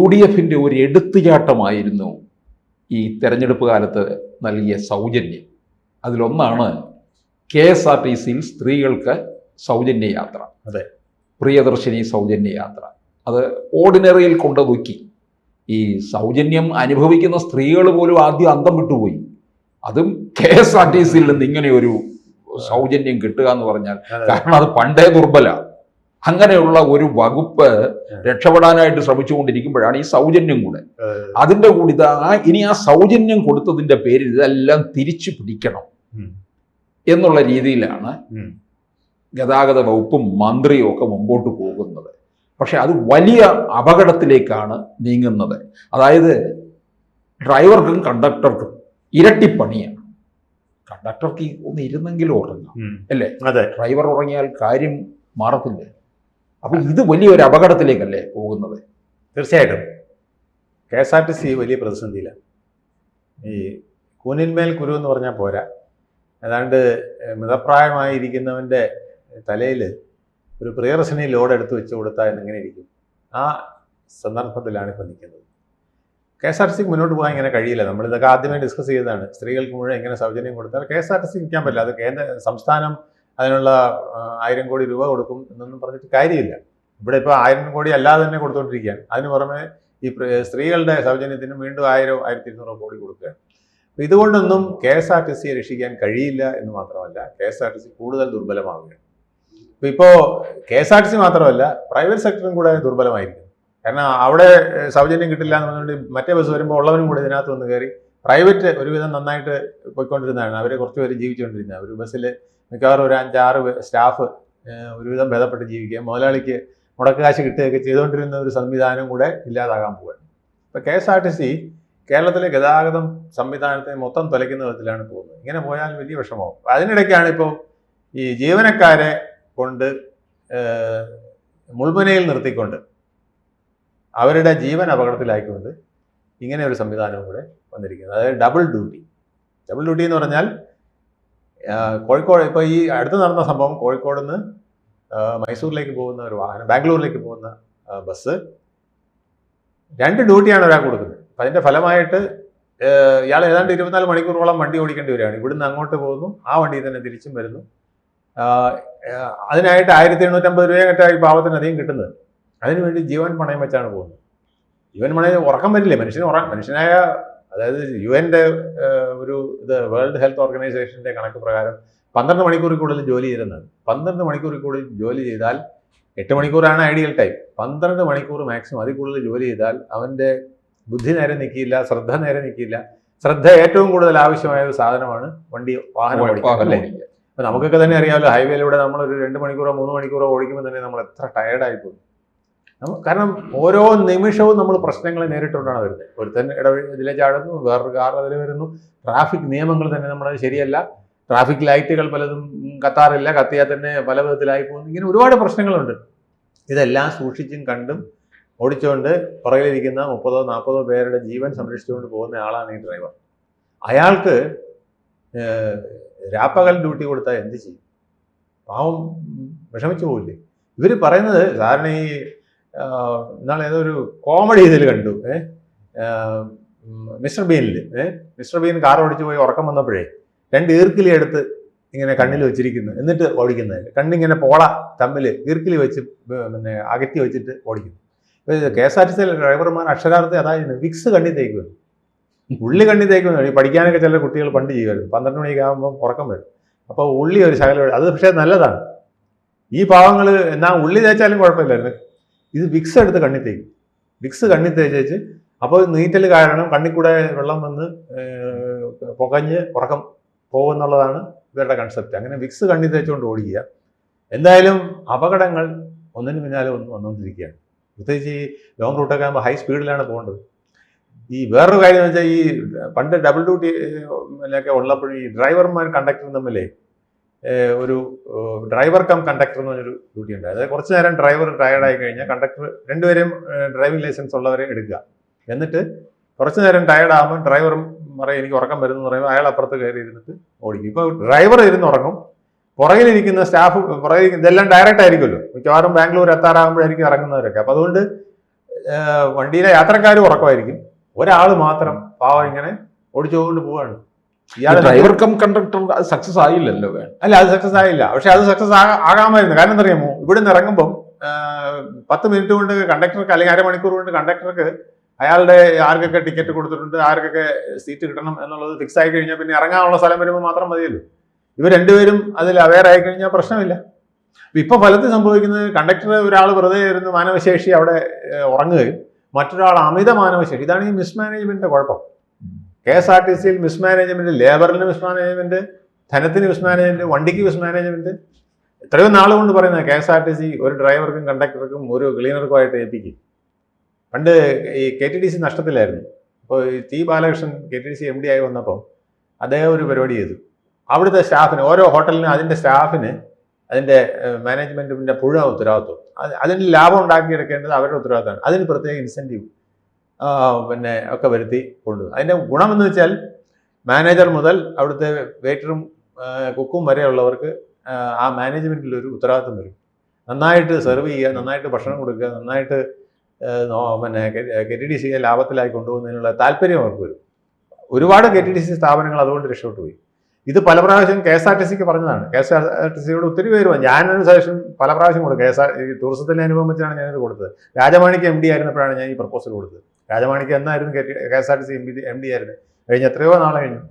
UDFിൻ്റെ ഒരു എടുത്തുചാട്ടമായിരുന്നു ഈ തെരഞ്ഞെടുപ്പ് കാലത്ത് നൽകിയ സൗജന്യം. അതിലൊന്നാണ് KSRTCയിൽ സ്ത്രീകൾക്ക് സൗജന്യ യാത്ര. അതെ, പ്രിയദർശിനി സൗജന്യ യാത്ര. അത് ഓർഡിനറിയിൽ കൊണ്ടുതൂക്കി. ഈ സൗജന്യം അനുഭവിക്കുന്ന സ്ത്രീകൾ പോലും ആദ്യം അന്തം വിട്ടുപോയി. അതും KSRTCയിൽ നിന്ന് ഇങ്ങനെ ഒരു സൗജന്യം കിട്ടുക എന്ന് പറഞ്ഞാൽ, കാരണം അത് പണ്ടേ ദുർബല. അങ്ങനെയുള്ള ഒരു വകുപ്പ് രക്ഷപ്പെടാനായിട്ട് ശ്രമിച്ചുകൊണ്ടിരിക്കുമ്പോഴാണ് ഈ സൗജന്യം കൂടെ. അതിൻ്റെ കൂടി ഇനി ആ സൗജന്യം കൊടുത്തതിൻ്റെ പേരിൽ ഇതെല്ലാം തിരിച്ചു പിടിക്കണം എന്നുള്ള രീതിയിലാണ് ഗതാഗത വകുപ്പും മന്ത്രിയും ഒക്കെ മുമ്പോട്ട് പോകുന്നത്. പക്ഷെ അത് വലിയ അപകടത്തിലേക്കാണ് നീങ്ങുന്നത്. അതായത് ഡ്രൈവർക്കും കണ്ടക്ടർക്കും ഇരട്ടിപ്പണിയാണ്. കണ്ടക്ടർക്ക് ഒന്ന് ഇരുന്നെങ്കിലും ഉറങ്ങാം, അല്ലേ? ഡ്രൈവർ ഉറങ്ങിയാൽ കാര്യം മാറത്തില്ലേ? അപ്പം ഇത് വലിയൊരു അപകടത്തിലേക്കല്ലേ പോകുന്നത്? തീർച്ചയായിട്ടും KSRTC വലിയ പ്രതിസന്ധിയിലാണ്. ഈ കൂനിന്മേൽ കുരു എന്ന് പറഞ്ഞാൽ പോരാ. ഏതാണ്ട് മിതപ്രായമായിരിക്കുന്നവൻ്റെ തലയിൽ ഒരു പ്രിയദർശിനി ലോഡ് എടുത്ത് വെച്ച് കൊടുത്താൽ എങ്ങനെ ഇരിക്കും? ആ സന്ദർഭത്തിലാണ് ഇപ്പോൾ നിൽക്കുന്നത്. KSRTC മുന്നോട്ട് പോകാൻ ഇങ്ങനെ കഴിയില്ല. നമ്മളിതൊക്കെ ആദ്യമേ ഡിസ്കസ് ചെയ്തതാണ്. സ്ത്രീകൾക്ക് മുഴുവൻ എങ്ങനെ സൗജന്യം കൊടുത്താൽ KSRTC നിൽക്കാൻ പറ്റില്ല. അത് സംസ്ഥാനം അതിനുള്ള 1000 കോടി രൂപ കൊടുക്കും എന്നൊന്നും പറഞ്ഞിട്ട് കാര്യമില്ല. ഇവിടെ ഇപ്പോൾ 1000 കോടി അല്ലാതെ തന്നെ കൊടുത്തുകൊണ്ടിരിക്കുകയാണ്. അതിന് പുറമെ ഈ സ്ത്രീകളുടെ സൗജന്യത്തിന് വീണ്ടും 1000-1200 കോടി കൊടുക്കുകയാണ്. ഇതുകൊണ്ടൊന്നും KSRTCയെ രക്ഷിക്കാൻ കഴിയില്ല എന്ന് മാത്രമല്ല, KSRTC കൂടുതൽ ദുർബലമാവുകയാണ്. ഇപ്പോൾ KSRTC മാത്രമല്ല, പ്രൈവറ്റ് സെക്ടറും കൂടെ ദുർബലമായിരിക്കും. കാരണം അവിടെ സൗജന്യം കിട്ടില്ല എന്ന് പറഞ്ഞുകൊണ്ട് മറ്റേ ബസ് വരുമ്പോൾ ഉള്ളവനും കൂടെ ഇതിനകത്ത് വന്ന് കയറി. പ്രൈവറ്റ് ഒരുവിധം നന്നായിട്ട് പോയിക്കൊണ്ടിരുന്നതാണ്. അവർ കുറച്ച് പേര് ജീവിച്ചുകൊണ്ടിരുന്നത്. ഒരു ബസ്സിൽ മിക്കവാറും ഒരു 5-6 സ്റ്റാഫ് ഒരുവിധം ഭേദപ്പെട്ട് ജീവിക്കുക, മുതലാളിക്ക് മുടക്കുകാശ് കിട്ടുകയൊക്കെ ചെയ്തുകൊണ്ടിരുന്ന ഒരു സംവിധാനം കൂടെ ഇല്ലാതാകാൻ പോവുകയാണ്. ഇപ്പോൾ KSRTC കേരളത്തിലെ ഗതാഗതം സംവിധാനത്തെ മൊത്തം തുലയ്ക്കുന്ന വിധത്തിലാണ് പോകുന്നത്. ഇങ്ങനെ പോയാൽ വലിയ വിഷമമാവും. അതിനിടയ്ക്കാണ് ഇപ്പോൾ ഈ ജീവനക്കാരെ കൊണ്ട് മുൾമുനയിൽ നിർത്തിക്കൊണ്ട് അവരുടെ ജീവൻ അപകടത്തിലായിക്കൊണ്ട് ഇങ്ങനെ ഒരു സംവിധാനവും കൂടെ വന്നിരിക്കുന്നത്. അതായത് ഡബിൾ ഡ്യൂട്ടി. ഡബിൾ ഡ്യൂട്ടി എന്ന് പറഞ്ഞാൽ കോഴിക്കോട് ഇപ്പോൾ ഈ അടുത്ത് നടന്ന സംഭവം, കോഴിക്കോട് നിന്ന് മൈസൂരിലേക്ക് പോകുന്ന ഒരു വാഹനം, ബാംഗ്ലൂരിലേക്ക് പോകുന്ന ബസ് 2 ഡ്യൂട്ടിയാണ് ഒരാൾ കൊടുക്കുന്നത്. അപ്പം അതിൻ്റെ ഫലമായിട്ട് ഇയാൾ ഏതാണ്ട് 24 മണിക്കൂറോളം വണ്ടി ഓടിക്കേണ്ടി വരികയാണ്. ഇവിടുന്ന് അങ്ങോട്ട് പോകുന്നു, ആ വണ്ടി തന്നെ തിരിച്ചും വരുന്നു. അതിനായിട്ട് 1850 രൂപയായിട്ടാണ് ഈ പാവത്തിന് അധികം കിട്ടുന്നത്. അതിനുവേണ്ടി ജീവൻ പണയം വെച്ചാണ് പോകുന്നത്. ജീവൻ പണയം ഉറക്കം വരില്ലേ മനുഷ്യനായ, അതായത് UN-ന്റെ ഒരു വേൾഡ് ഹെൽത്ത് ഓർഗനൈസേഷൻ്റെ കണക്ക് പ്രകാരം 12 മണിക്കൂറിൽ കൂടുതൽ ജോലി ചെയ്തെന്നാണ്. 12 മണിക്കൂറിൽ കൂടുതൽ ജോലി ചെയ്താൽ, 8 മണിക്കൂറാണ് ഐഡിയൽ ടൈം, 12 മണിക്കൂർ മാക്സിമം, അതിൽ കൂടുതൽ ജോലി ചെയ്താൽ അവൻ്റെ ബുദ്ധി നേരെ നിൽക്കില്ല, ശ്രദ്ധ നേരെ നിൽക്കില്ല. ശ്രദ്ധ ഏറ്റവും കൂടുതൽ ആവശ്യമായ ഒരു സാധനമാണ് വാഹനം ഓടിക്കുക, അല്ലേ? അപ്പം നമുക്കൊക്കെ തന്നെ അറിയാമല്ലോ, ഹൈവേയിലൂടെ നമ്മളൊരു 2 മണിക്കൂറോ 3 മണിക്കൂറോ ഓടിക്കുമ്പോൾ തന്നെ നമ്മൾ എത്ര ടയേർഡായി പോകും. കാരണം ഓരോ നിമിഷവും നമ്മൾ പ്രശ്നങ്ങളെ നേരിട്ടുകൊണ്ടാണ് വരുന്നത്. ഒരുത്തൻ ഇതിലെ ചാടുന്നു, വേറൊരു കാർ അതിൽ വരുന്നു, ട്രാഫിക് നിയമങ്ങൾ തന്നെ നമ്മളത് ശരിയല്ല, ട്രാഫിക് ലൈറ്റുകൾ പലതും കത്താറില്ല, കത്തിയാൽ തന്നെ പല വിധത്തിലായി പോകുന്നു. ഇങ്ങനെ ഒരുപാട് പ്രശ്നങ്ങളുണ്ട്. ഇതെല്ലാം സൂക്ഷിച്ചും കണ്ടും ഓടിച്ചുകൊണ്ട് പുറകിലിരിക്കുന്ന 30-40 പേരുടെ ജീവൻ സംരക്ഷിച്ചുകൊണ്ട് പോകുന്ന ആളാണ് ഈ ഡ്രൈവർ. അയാൾക്ക് രാപ്പകൽ ഡ്യൂട്ടി കൊടുത്താൽ എന്ത് ചെയ്യും? പാവം വിഷമിച്ചു പോവില്ലേ? ഇവർ പറയുന്നത്, സാധാരണ ഈ ഇന്നാൾ ഏതൊരു കോമഡി ഇതിൽ കണ്ടു, മിസ്റ്റർ ബീൻ കാർ ഓടിച്ചു പോയി ഉറക്കം വന്നപ്പോഴേ 2 ഈർക്കിലി എടുത്ത് ഇങ്ങനെ കണ്ണിൽ വെച്ചിരിക്കുന്നു, എന്നിട്ട് ഓടിക്കുന്നത്. കണ്ണിങ്ങനെ പോള തമ്മിൽ ഈർക്കിലി വെച്ച് അകറ്റി വെച്ചിട്ട് ഓടിക്കുന്നു. KSRTC ഡ്രൈവർമാർ അക്ഷരാർത്ഥത്തിൽ അതായത് വിക്സ് കണ്ണി തേക്കുമല്ലോ, ഉള്ളി കണ്ണി തേക്കുന്നു. ഈ പഠിക്കാനൊക്കെ ചില കുട്ടികൾ പണ്ട് ചെയ്യുമായിരുന്നു. 12 മണിയൊക്കെ ആകുമ്പോൾ ഉറക്കം വരും. അപ്പോൾ ഉള്ളി ഒരു ശകലം, അത് പക്ഷേ നല്ലതാണ്. ഈ പാവങ്ങൾ എന്നാ ഉള്ളി തേച്ചാലും കുഴപ്പമില്ലായിരുന്നു. ഇത് വിക്സ് എടുത്ത് കണ്ണി തേക്കും. വിക്സ് കണ്ണി തേച്ച് അപ്പോൾ നീറ്റൽ കാരണം കണ്ണിൽ കൂടെ വെള്ളം വന്ന് പുകഞ്ഞ് ഉറക്കം പോകുമെന്നുള്ളതാണ് ഇവരുടെ കൺസെപ്റ്റ്. അങ്ങനെ വിക്സ് കണ്ണി തേച്ചുകൊണ്ട് ഓടിക്കുക. എന്തായാലും അപകടങ്ങൾ ഒന്നിന് പിന്നാലെ ഒന്ന് വന്നുകൊണ്ടിരിക്കുകയാണ്. പ്രത്യേകിച്ച് ഈ ലോങ് റൂട്ടൊക്കെ ആകുമ്പോൾ ഹൈ സ്പീഡിലാണ് പോകേണ്ടത്. ഈ വേറൊരു കാര്യം എന്ന് വെച്ചാൽ, ഈ പണ്ട് ഡബിൾ ഡ്യൂട്ടിയിലൊക്കെ ഉള്ളപ്പോൾ ഈ ഡ്രൈവർമാർ കണ്ടക്ടറും തമ്മിലേ ഒരു ഡ്രൈവർ കം കണ്ടക്ടർ എന്ന് പറഞ്ഞൊരു ഡ്യൂട്ടി ഉണ്ട്. അതായത് കുറച്ച് നേരം ഡ്രൈവർ ടയർഡായി കഴിഞ്ഞാൽ കണ്ടക്ടർ രണ്ടുപേരും ഡ്രൈവിംഗ് ലൈസൻസ് ഉള്ളവരെ എടുക്കുക. എന്നിട്ട് കുറച്ച് നേരം ടയർഡാകുമ്പോൾ ഡ്രൈവർ പറയും എനിക്ക് ഉറക്കം വരുന്നു എന്ന് പറയുമ്പോൾ അയാൾ അപ്പുറത്ത് കയറി ഇരുന്നിട്ട് ഓടിക്കും. ഇപ്പോൾ ഡ്രൈവർ ഇരുന്ന് ഉറങ്ങും, പുറകിലിരിക്കുന്ന സ്റ്റാഫ് ഇതെല്ലാം ഡയറക്റ്റ് ആയിരിക്കുമല്ലോ. മിക്കവാറും ബാംഗ്ലൂർ എത്താറാകുമ്പോഴായിരിക്കും ഇറങ്ങുന്നവരൊക്കെ. അപ്പോൾ അതുകൊണ്ട് വണ്ടിയിലെ യാത്രക്കാരും ഉറക്കമായിരിക്കും, ഒരാൾ മാത്രം പാവം ഇങ്ങനെ ഓടിച്ചുകൊണ്ട് പോവാണ്. ഡ്രൈവർ കം കണ്ടക്ടർ സക്സസ് ആയില്ലല്ലോ. അല്ല, അത് സക്സസ് ആയില്ല. പക്ഷെ അത് സക്സസ് ആകാമായിരുന്നു. കാരണം എന്താ അറിയാമോ, ഇവിടെ നിന്ന് ഇറങ്ങുമ്പോൾ 10 മിനിറ്റ് കൊണ്ട് കണ്ടക്ടർക്ക്, അല്ലെങ്കിൽ അരമണിക്കൂർ കൊണ്ട് കണ്ടക്ടർക്ക് അയാളുടെ ആർക്കൊക്കെ ടിക്കറ്റ് കൊടുത്തിട്ടുണ്ട്, ആർക്കൊക്കെ സീറ്റ് കിട്ടണം എന്നുള്ളത് ഫിക്സ് ആയി കഴിഞ്ഞാൽ പിന്നെ ഇറങ്ങാനുള്ള സ്ഥലം വരുമ്പോൾ മാത്രം മതിയല്ലോ. ഇവർ രണ്ടുപേരും അതിൽ അവെയർ ആയി കഴിഞ്ഞാൽ പ്രശ്നമില്ല. ഇപ്പൊ ഫലത്തിൽ സംഭവിക്കുന്നത്, കണ്ടക്ടർ ഒരാൾ വെറുതെ ഇരുന്ന് മാനവശേഷി അവിടെ ഉറങ്ങുകയും മറ്റൊരാൾ അമിത മാനവശേഷി. ഇതാണ് ഈ മിസ്മാനേജ്മെന്റിന്റെ കുഴപ്പം. KSRTC-യിൽ മിസ്മാനേജ്മെന്റ്, ലേബറിന് മിസ്മാനേജ്മെന്റ്, ധനത്തിന് മിസ്മാനേജ്മെന്റ്, വണ്ടിക്ക് മിസ്മാനേജ്മെന്റ്. എത്രയോ നാളുകൊണ്ട് പറയുന്നത് KSRTC ഒരു ഡ്രൈവർക്കും കണ്ടക്ടർക്കും ഒരു ക്ലീനർക്കുമായിട്ട് ഏൽപ്പിക്കും. പണ്ട് ഈ KTDC നഷ്ടത്തിലായിരുന്നു. അപ്പോൾ T ബാലകൃഷ്ണൻ KTDC MD ആയി വന്നപ്പോൾ അദ്ദേഹം ഒരു പരിപാടി ചെയ്തു. അവിടുത്തെ സ്റ്റാഫിന്, ഓരോ ഹോട്ടലിനും അതിൻ്റെ സ്റ്റാഫിന് അതിൻ്റെ മാനേജ്മെൻറ്റിൻ്റെ മുഴുവൻ ഉത്തരവാദിത്വം, അതിന് ലാഭം ഉണ്ടാക്കിയെടുക്കേണ്ടത് അവരുടെ ഉത്തരവാദിത്തമാണ്. അതിന് പ്രത്യേക ഇൻസെൻറ്റീവ് പിന്നെ ഒക്കെ വരുത്തി കൊണ്ടുപോകും. അതിൻ്റെ ഗുണമെന്ന് വെച്ചാൽ മാനേജർ മുതൽ അവിടുത്തെ വെയിറ്ററും കുക്കും വരെയുള്ളവർക്ക് ആ മാനേജ്മെൻറ്റിൽ ഒരു ഉത്തരവാദിത്വം വരും. നന്നായിട്ട് സെർവ് ചെയ്യുക, നന്നായിട്ട് ഭക്ഷണം കൊടുക്കുക, നന്നായിട്ട് പിന്നെ KTDCയെ ലാഭത്തിലായി കൊണ്ടുപോകുന്നതിനുള്ള താല്പര്യം അവർക്ക് വരും. ഒരുപാട് KTDC സ്ഥാപനങ്ങൾ അതുകൊണ്ട് രക്ഷപ്പെട്ടു പോയി. ഇത് പല പ്രാവശ്യം KSRTC-ക്ക് പറഞ്ഞതാണ്. KSRTC-യോട് ഒത്തിരി പേര് ഞാനൊരു സജഷൻ പല പ്രാവശ്യം കൊടുക്കും. ഈ ടൂറിസത്തിൻ്റെ അനുഭവം വെച്ചാണ് ഞാനിത് കൊടുത്തത്. രാജമാണിക്ക് MD ആയിരുന്നപ്പോഴാണ് ഞാൻ ഈ പ്രപ്പോസൽ കൊടുത്തത്. രാജമാണിക്ക് എന്നായിരുന്നു KSRTC MD ആയിരുന്നു. കഴിഞ്ഞ എത്രയോ നാളെ കഴിഞ്ഞു.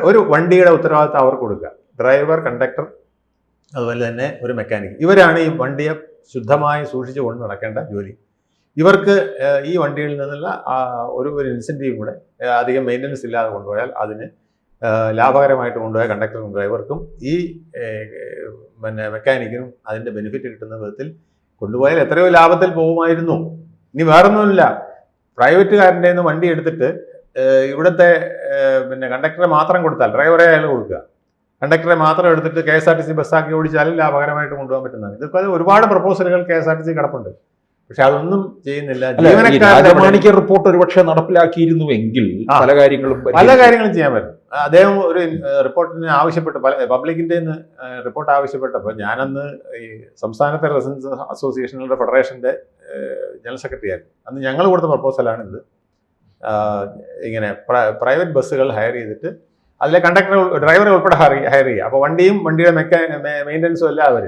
ഒരു വണ്ടിയുടെ ഉത്തരവാദിത്തം അവർക്ക് കൊടുക്കുക. ഡ്രൈവർ, കണ്ടക്ടർ, അതുപോലെ തന്നെ ഒരു മെക്കാനിക്. ഇവരാണ് ഈ വണ്ടിയെ ശുദ്ധമായി സൂക്ഷിച്ചു കൊണ്ട് നടക്കേണ്ട ജോലി. ഇവർക്ക് ഈ വണ്ടിയിൽ നിന്നുള്ള ഒരു ഇൻസെൻറ്റീവ് കൂടെ അധികം മെയിൻ്റനൻസ് ഇല്ലാതെ കൊണ്ടുപോയാൽ അതിന് ലാഭകരമായിട്ട് കൊണ്ടുപോയ കണ്ടക്ടറും ഡ്രൈവർക്കും ഈ പിന്നെ മെക്കാനിക്കിനും അതിൻ്റെ ബെനിഫിറ്റ് കിട്ടുന്ന വിധത്തിൽ കൊണ്ടുപോയാൽ എത്രയോ ലാഭത്തിൽ പോകുമായിരുന്നു. ഇനി വേറൊന്നുമില്ല, പ്രൈവറ്റുകാരൻ്റെ നിന്ന് വണ്ടി എടുത്തിട്ട് ഇവിടുത്തെ പിന്നെ കണ്ടക്ടറെ മാത്രം കൊടുത്താൽ, ഡ്രൈവറെ അയാൾ കൊടുക്കുക, കണ്ടക്ടറെ മാത്രം എടുത്തിട്ട് KSRTC ബസ്സാക്കി ഓടിച്ചാലും ലാഭകരമായിട്ട് കൊണ്ടുപോകാൻ പറ്റുന്നതാണ്. ഇതൊക്കെ ഒരുപാട് പ്രപ്പോസലുകൾ KSRTC കിടപ്പുണ്ട്. പക്ഷെ അതൊന്നും ചെയ്യുന്നില്ല. രാജമാണിക്യ റിപ്പോർട്ട് ഒരുപക്ഷെ നടപ്പിലാക്കിയിരുന്നുവെങ്കിൽ പല കാര്യങ്ങളും ചെയ്യാൻ പറ്റും. അദ്ദേഹം ഒരു റിപ്പോർട്ടിന് ആവശ്യപ്പെട്ടു, പബ്ലിക്കിന്റെ റിപ്പോർട്ട് ആവശ്യപ്പെട്ടപ്പോൾ ഞാനന്ന് ഈ സംസ്ഥാനത്തെ റെസിഡൻസ് അസോസിയേഷനുകളുടെ ഫെഡറേഷന്റെ ജനറൽ സെക്രട്ടറി ആയിരുന്നു. അന്ന് ഞങ്ങൾ കൊടുത്ത പ്രപ്പോസലാണ് ഇത്. ഇങ്ങനെ പ്രൈവറ്റ് ബസ്സുകൾ ഹയർ ചെയ്തിട്ട് അതിലെ കണ്ടക്ടർ, ഡ്രൈവറെ ഉൾപ്പെടെ ഹയർ ചെയ്യുക. അപ്പോൾ വണ്ടിയും വണ്ടിയുടെ മെയിൻ്റനൻസും എല്ലാം അവർ,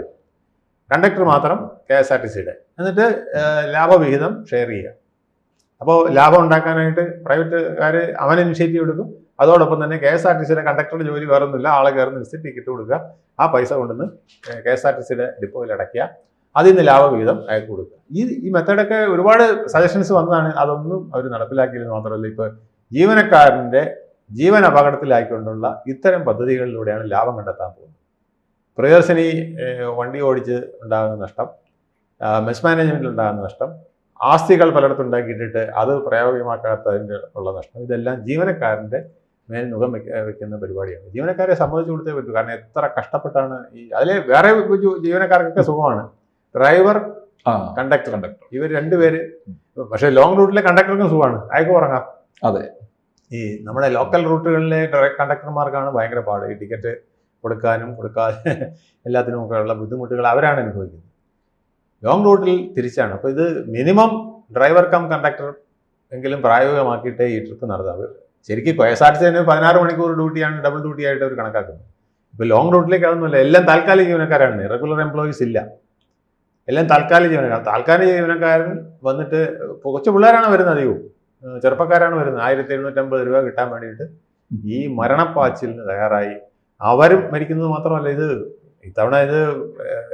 കണ്ടക്ടർ മാത്രം KSRTC-യുടെ, എന്നിട്ട് ലാഭവിഹിതം ഷെയർ ചെയ്യുക. അപ്പോൾ ലാഭം ഉണ്ടാക്കാനായിട്ട് പ്രൈവറ്റുകാർ അവൻ ഇനിഷ്യേറ്റീവ് എടുക്കും. അതോടൊപ്പം തന്നെ KSRTC-യുടെ കണ്ടക്ടറുടെ ജോലി വേറൊന്നുമില്ല, ആളെ കയറുന്ന അനുസരിച്ച് ടിക്കറ്റ് കൊടുക്കുക, ആ പൈസ കൊണ്ടുവന്ന് KSRTC-യുടെ ഡിപ്പോയിൽ അടയ്ക്കുക, അതിൽ നിന്ന് ലാഭവിഹിതം അയാൾക്ക് കൊടുക്കുക. ഈ മെത്തേഡൊക്കെ ഒരുപാട് സജഷൻസ് വന്നതാണ്. അതൊന്നും അവർ നടപ്പിലാക്കിയെന്ന് മാത്രമല്ല, ഇപ്പോൾ ജീവനക്കാരൻ്റെ ജീവൻ അപകടത്തിലായിക്കൊണ്ടുള്ള ഇത്തരം പദ്ധതികളിലൂടെയാണ് ലാഭം കണ്ടെത്താൻ പോകുന്നത്. പ്രിയദർശിനി വണ്ടി ഓടിച്ച് ഉണ്ടാകുന്ന നഷ്ടം, മിസ്മാനേജ്മെൻറ്റിൽ ഉണ്ടാകുന്ന നഷ്ടം, ആസ്തികൾ പലയിടത്തും ഉണ്ടാക്കിയിട്ടിട്ട് അത് പ്രായോഗികമാക്കാത്തതിൻ്റെ ഉള്ള നഷ്ടം, ഇതെല്ലാം ജീവനക്കാരൻ്റെ മേൽ മുഖം വെക്കുന്ന പരിപാടിയാണ്. ജീവനക്കാരെ സമ്മതിച്ചു കൊടുത്തേ പറ്റൂ. കാരണം എത്ര കഷ്ടപ്പെട്ടാണ് അതിലെ വേറെ ജീവനക്കാർക്കൊക്കെ സുഖമാണ്, ഡ്രൈവർ, കണ്ടക്ടർ ഇവർ രണ്ടുപേര്. പക്ഷേ ലോങ് റൂട്ടിലെ കണ്ടക്ടർക്കും സുഖമാണ്, അയക്ക് ഉറങ്ങാം. അതെ, ഈ നമ്മുടെ ലോക്കൽ റൂട്ടുകളിലെ കണ്ടക്ടർമാർക്കാണ് ഭയങ്കര പാട്. ഈ ടിക്കറ്റ് കൊടുക്കാനും എല്ലാത്തിനും ഒക്കെ ഉള്ള ബുദ്ധിമുട്ടുകൾ അവരാണ് അനുഭവിക്കുന്നത്. ലോങ് റൂട്ടിൽ തിരിച്ചാണ്. അപ്പോൾ ഇത് മിനിമം ഡ്രൈവർ കം കണ്ടക്ടർ എങ്കിലും പ്രായോഗികമാക്കിയിട്ടേ ഈ ട്രിപ്പ് നടത്താം. ശരിക്കും KSRTC 16 മണിക്കൂർ ഡ്യൂട്ടിയാണ് ഡബിൾ ഡ്യൂട്ടി ആയിട്ട് അവർ കണക്കാക്കുന്നത്. ഇപ്പോൾ ലോങ് റൂട്ടിലേക്ക് അതൊന്നുമില്ല, എല്ലാം താൽക്കാലിക ജീവനക്കാരാണ്, റെഗുലർ എംപ്ലോയീസ് ഇല്ല, എല്ലാം താൽക്കാലിക ജീവനക്കാർ. താൽക്കാലിക ജീവനക്കാരൻ വന്നിട്ട് കൊച്ചു പിള്ളേരാണ് വരുന്നത്, അധികവും ചെറുപ്പക്കാരാണ് വരുന്നത്. 1750 രൂപ കിട്ടാൻ വേണ്ടിയിട്ട് ഈ മരണപ്പാച്ചിലിന് തയ്യാറായി. അവരും മരിക്കുന്നത് മാത്രമല്ല, ഇത് ഇത്തവണ ഇത്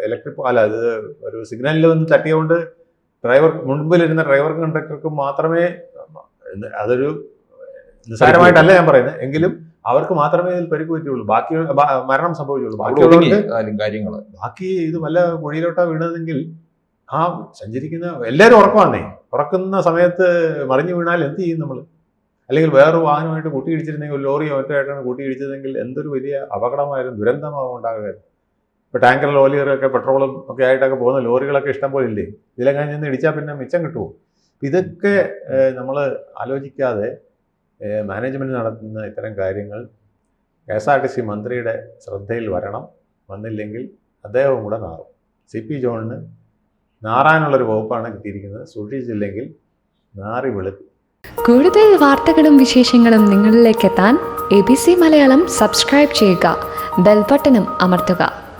ഇലക്ട്രിക് അല്ല, ഇത് ഒരു സിഗ്നലിൽ വന്ന് തട്ടിയതുകൊണ്ട് മുൻപിലിരുന്ന ഡ്രൈവർക്കും കണ്ടക്ടർക്കും മാത്രമേ, അതൊരു നിസ്സാരമായിട്ടല്ല ഞാൻ പറയുന്നത്, എങ്കിലും അവർക്ക് മാത്രമേ ഇതിൽ പരിക്ക് പറ്റുള്ളൂ, ബാക്കി മരണം സംഭവിച്ചുള്ളൂ. ബാക്കി ഇത് വല്ല കുഴിയിലോട്ടാ വീണതെങ്കിൽ ആ സഞ്ചരിക്കുന്ന എല്ലാവരും ഉറക്കുന്ന സമയത്ത് മറിഞ്ഞു വീണാൽ എന്ത് ചെയ്യും നമ്മൾ? അല്ലെങ്കിൽ വേറൊരു വാഹനമായിട്ട് കൂട്ടിയിടിച്ചിരുന്നെങ്കിൽ, ഒരു ലോറിയോ മറ്റായിട്ടാണ് കൂട്ടിയിടിച്ചതെങ്കിൽ എന്തൊരു വലിയ അപകടമായിരുന്നു, ദുരന്തമാകും ഉണ്ടാകുമായിരുന്നു. ഇപ്പോൾ ടാങ്കർ ലോറിയൊക്കെ പെട്രോളും ഒക്കെ ആയിട്ടൊക്കെ പോകുന്ന ലോറികളൊക്കെ ഇഷ്ടം പോലെ ഇല്ലേ, ഇതിലെങ്ങനെ നിന്ന് ഇടിച്ചാൽ പിന്നെ മിച്ചം കിട്ടുമോ? ഇതൊക്കെ നമ്മൾ ആലോചിക്കാതെ മാനേജ്മെൻറ്റ് നടത്തുന്ന ഇത്തരം കാര്യങ്ങൾ KSRTC മന്ത്രിയുടെ ശ്രദ്ധയിൽ വരണം. വന്നില്ലെങ്കിൽ അദ്ദേഹവും കൂടെ നാറും. CP ജോണിന് നാറാനുള്ളൊരു വകുപ്പാണ് കിട്ടിയിരിക്കുന്നത്. സൂക്ഷിച്ചില്ലെങ്കിൽ നാറി വെളുക്കും. കൂടുതൽ വാർത്തകളും വിശേഷങ്ങളും നിങ്ങളിലേക്ക് എത്താൻ ABC മലയാളം സബ്സ്ക്രൈബ് ചെയ്യുക, ബെൽബട്ടനും അമർത്തുക.